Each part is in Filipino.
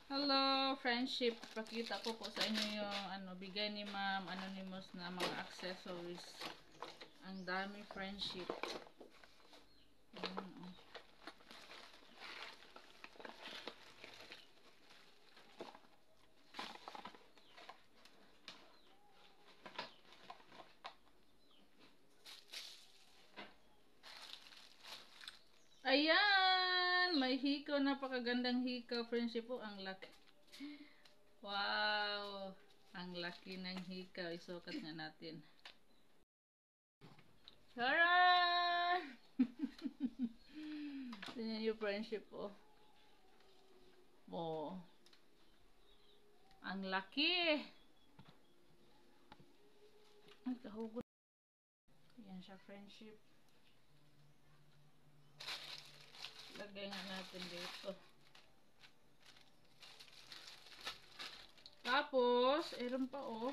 Hello, friendship. Pakita ko po sa inyo yung bigay ni Ma'am Anonymous na mga accessories. Ang dami, friendship. Ayan! May hikaw. Napakagandang hikaw, friendship po. Ang laki. Wow! Ang laki ng hikaw. Isukat nga natin. Charan! Tingnan yung friendship po. Oh. Ang laki! Ay, kahugod. Ayan siya, friendship. Lagay nga natin dito. Tapos, meron pa oh.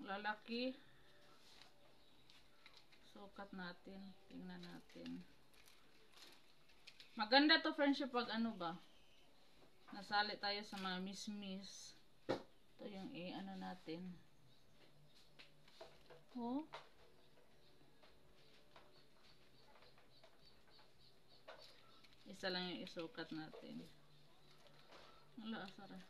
Lalaki. Sukat natin. Tingnan natin. Maganda to, friendship, pag ano ba? Nasali tayo sa mga miss-miss. Ito yung ano natin. Oh. Isa lang yung isukat natin. Wala, asara.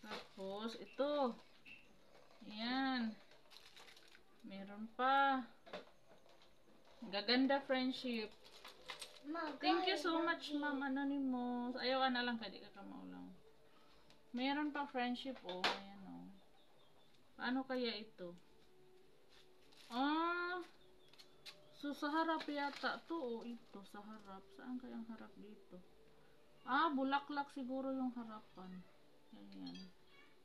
Tapos, ito. Ayan. Meron pa. Gaganda, friendship. Thank you so much, Ma'am Anonymous. Ayaw na lang, kaya di ka kamaulang. Meron pa, friendship, oh. Ayan, oh. Paano kaya ito? Ah, so sa harap yata to, oh. Ito, sa harap. Saan kayang harap dito? Ah, bulaklak siguro yung harapan. Ayan.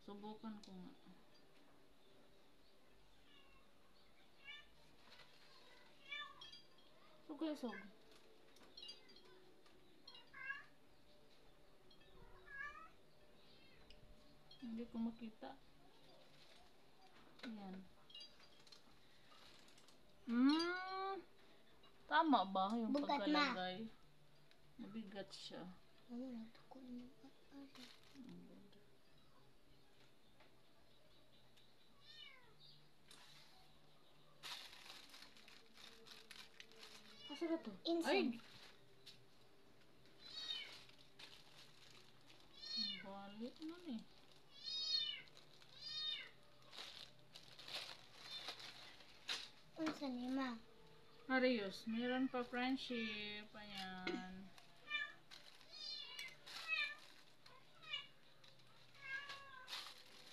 Subukan ko nga. Sugay. Hindi ko makita. Ayan. Tama ba yung pagkalagay? Mabigat siya. Kasi na to? Ay! Balik na eh. Unsa ni ma? Arius, meron pa, friendship. Ayan.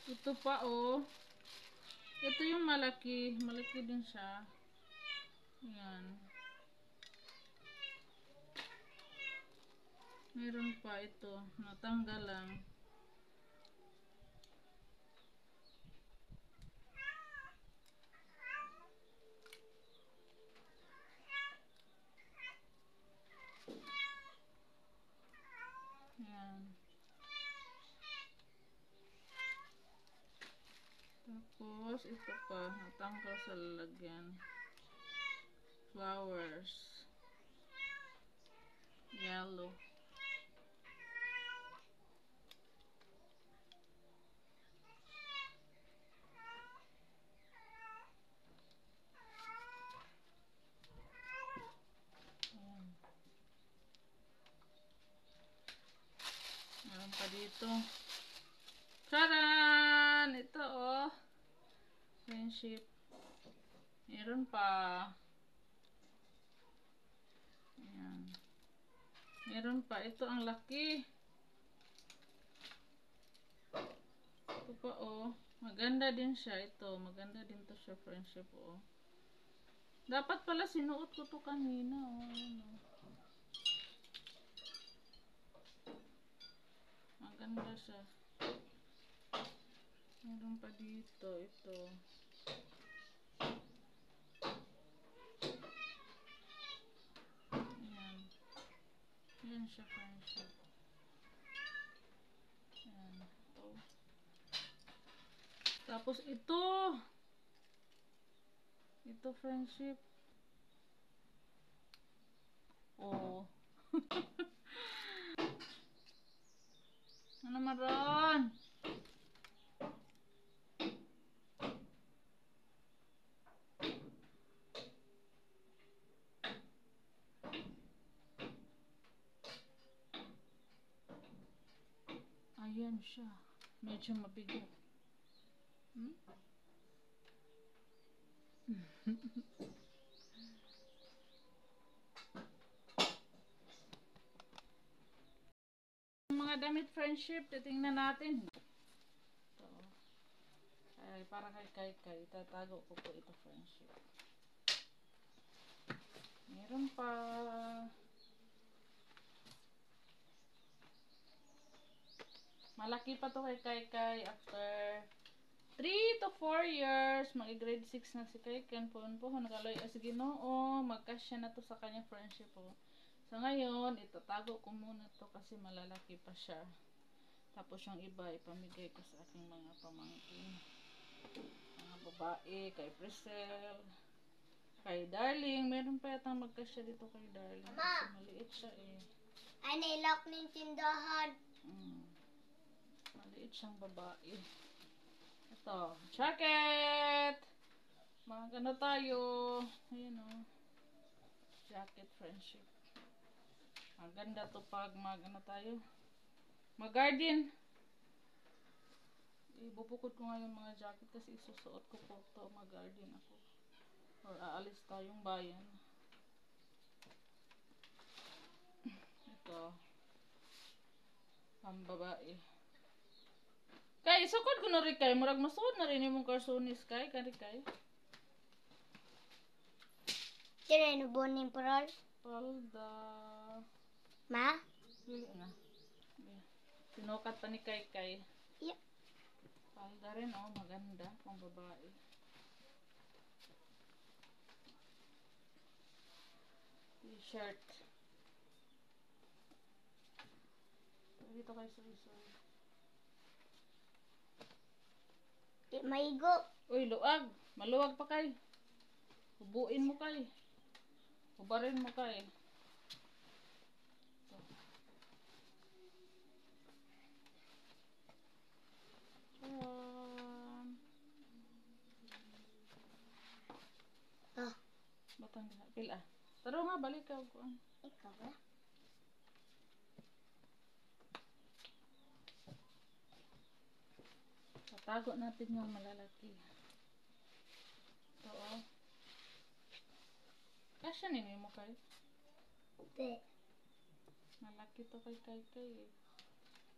Ito pa oh. Ito yung malaki. Malaki din siya. Ayan. Meron pa ito. Natanggal lang. Ayan. Tapos, ito pa. Natanggal sa lalagyan. Flowers. Yellow. Ayan. Meron pa dito. Charan! Ito oh. Friendship. Meron pa. Ayan. Meron pa. Ito ang laki. Ito pa oh. Maganda din siya. Ito. Maganda din to siya, friendship oh. Dapat pala sinuot ko to kanina oh. Ayan oh. Maganda siya. Meron pa dito. Ito. Ayan. Ayan siya, friendship. Ayan. Ito. Tapos ito. Ito friendship. Oh. Ano maron? Ayan siya. Medyo mabigat. Hmm? Mga damit friendship, titingnan natin. Ito. Ay, para kay tatago ko po ito friendship. Meron pa. Malaki pa to kay after 3 to 4 years, mag-grade 6 na si Kaikan po nagaloy as Ginoo, magkasya na to sa kanya friendship po. So ngayon, itatago ko muna to kasi malalaki pa siya. Tapos yung iba ipamigay ko sa aking mga pamangkin. Mga babae, kay Priscel, kay Darling. Meron pa yata magkasya dito kay Darling kasi maliit siya eh. Ay, nailak ng tindahan. Maliit siyang babae. Ito, jacket! Mga gano tayo. Ayan o. Jacket friendship. Maganda to pag magano tayo. Mag-garden. Ibubukod ko nga yung mga jacket kasi isusuot ko po to. Mag-garden ako. Or aalis tayong bayan. Ito. Pambabae. Kay, isukod ko na rin kay. Murag masuot na rin yung karsonis kay. Kari kay. Tira, nubunin parol. Palda. Ma? Hili na. Sinukat pa ni Kay Kay. Yeah. Palda rin, oh. Maganda. Pang babae. T-shirt. Dito kayo sorry. Maigo. Uy, luag. Maluwag pa kay. Hubuin mo kay. Hubarin mo kay. Batang pila. Taro nga, balik ka. Ikaw ba? Tatago natin yung malalaki. Ito, oh. Kasya nini mo kay? Hindi. Malaki to kay eh.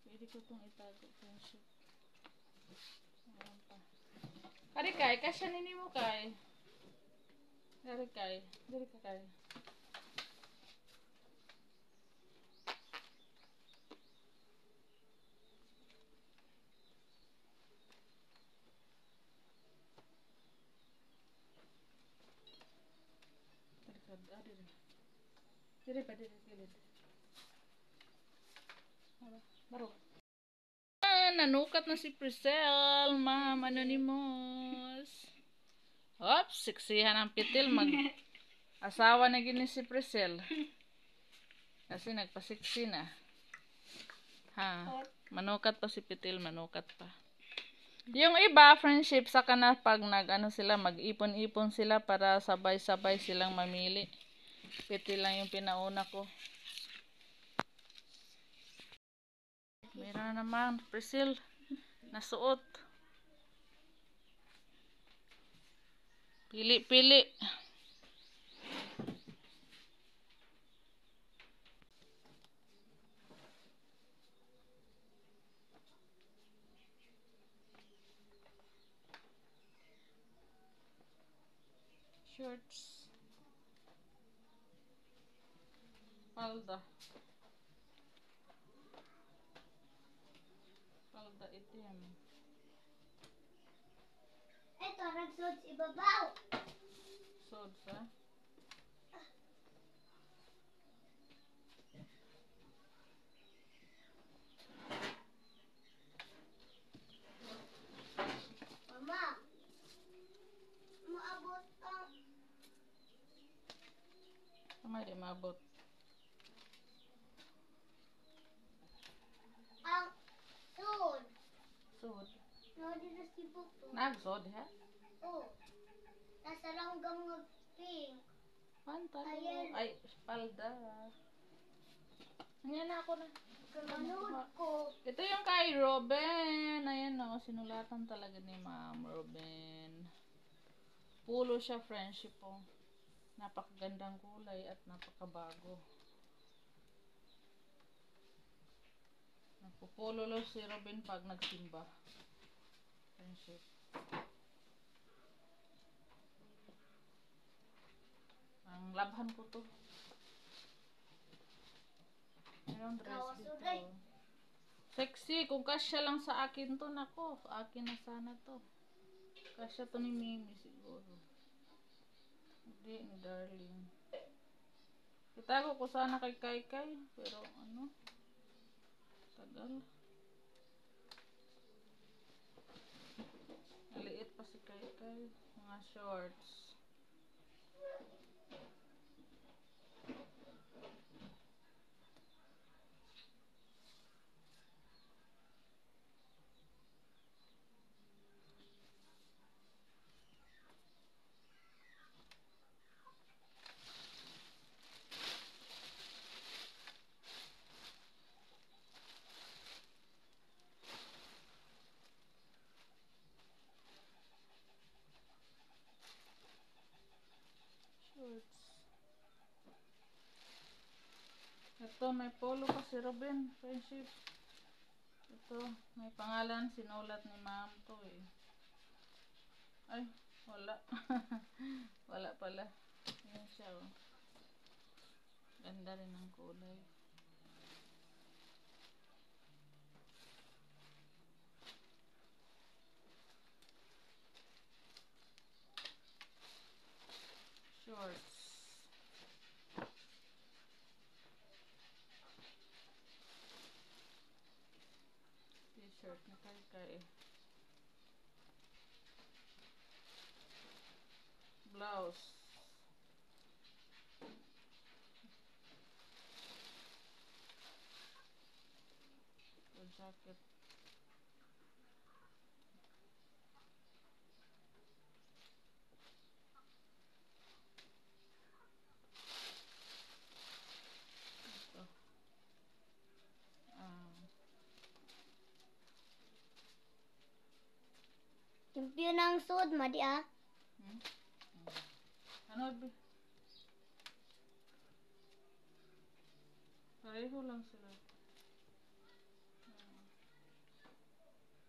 Pwede ko itong itago. Friendship. Ayan pa. Kari kay, kasya nini mo kay? Dari kay. Dari ka kay. Diri pa, diri kilid. Baro. Nanukat na si Priscel, Ma'am Anonymous. Oops, siksihan ang pitil. Asawa na gini si Priscel. Kasi nagpasiksi na. Ha, manukat pa si Pitil, manukat pa. Yung iba, friendship, saka na pag sila, mag-ipon-ipon sila para sabay-sabay silang mamili. Pitil lang yung pinauna ko. Meron naman, Priscil, nasuot. Pili-pili. Shorts. Palda. Palda itim. Ito, nagsud si Babaw. Sods, ha? Mama, maabot ang Kamay di maabot. Ang sud. Sud. No, dito si Buto. Nagsod ha? Oh. Nasa langgam nga pink. Pantalo. Ayan. Ay, palda. Ayan na ako na. Manood ko. Ito yung kay Robin. Ayan o, sinulatan talaga ni Ma'am Robin. Pulo siya, friendship po. Napakagandang kulay at napakabago. Nagpupulo si Robin pag nagsimba. Friendship. Ang labhan ko to. Mayroong dress dito. Sexy. Kung kasya lang sa akin to, nako. Akin na sana to. Kasya to ni Mimi siguro. Hindi, ni Darling. Itago ko sana kay Kai. Pero ano? Tagal. Maliit pa si Kai. Mga shorts. Shorts. Ito, may polo pa si Robin. Friendship. Ito, may pangalan. Sinulat ni Ma'am to eh. Ay, wala. Wala pala. Yan siya oh. Ganda rin ang kulay. Shorts. T-shirt na Kai. Blouse. Jacket. Ito. Champion ang sud, madi ah. Ano ba? Pareho lang sila.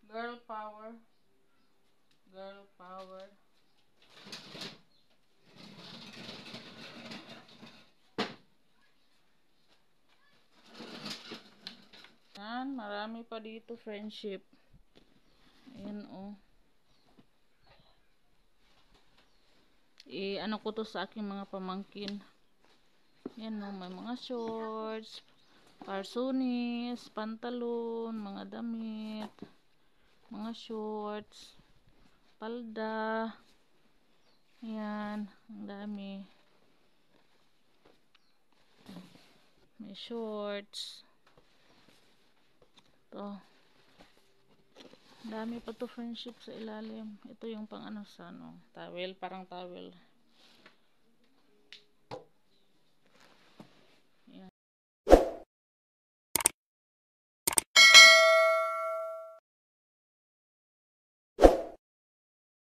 Girl power. Girl power. Yan, marami pa dito friendship. Ayan oh. Ano ko to sa aking mga pamangkin. Yan oh, may mga shorts, parsunis, pantalon, mga damit, mga shorts, palda. Yan, ang dami. May shorts. Ito. Dami pa to friendship sa ilalim. Ito yung pang ano sa ano, towel, parang towel.